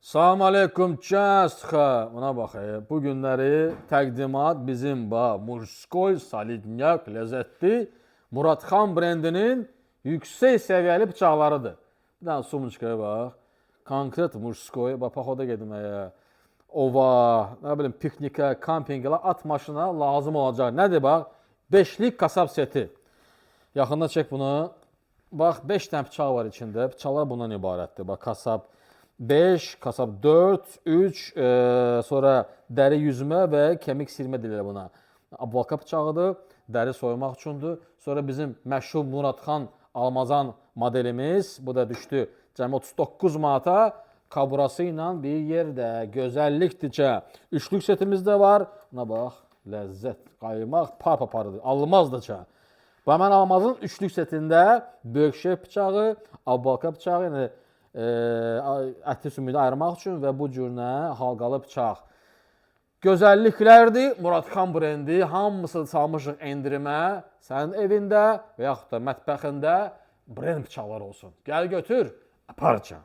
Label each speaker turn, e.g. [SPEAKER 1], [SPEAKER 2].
[SPEAKER 1] Salam aleykum cəsxə. Buna bax, bu günləri təqdimat bizim Murskoy, Solidnyak, ləzzətli Muradxan brendinin yüksək səviyyəli bıçaqlarıdır. Bir dənə sumçkaya bax. Konkret Murskoy, bax, paxoda gedməyə, ova, nə bilim, piknikə, kampingə, at maşına lazım olacaq. Nədir bax? 5'lik kasab seti. Yaxında çək bunu. Bax, 5 dənə bıçaq var içində. Bıçaqlar bundan ibarətdir. Bax, kasab 5, kasab 4, 3, sonra dəri yüzmə və kemik silmə deyirlər buna. Abvalka bıçağıdır, dəri soymaq üçündür. Sonra bizim məşhur Muradxan Almazan modelimiz, bu da düşdü cəmi 39 manata. Kaburası ilə bir yerdə, gözəllikdircə. Üçlük setimiz də var. Buna bax, ləzzət, qaymaq, parparıdır, almazdıca. Bu həmən Almazın üçlük setində böyük şef bıçağı, abvalka bıçağı, yəni ətli sümüyü ayırmaq üçün və bu cürünə halqalı bıçaq. Gözəlliklərdir, Muradxan brendi, hamısını salmışıq endirimə, sənin evində və yaxud da mətbəxində brend bıçaqlar olsun. Gəl götür, aparca.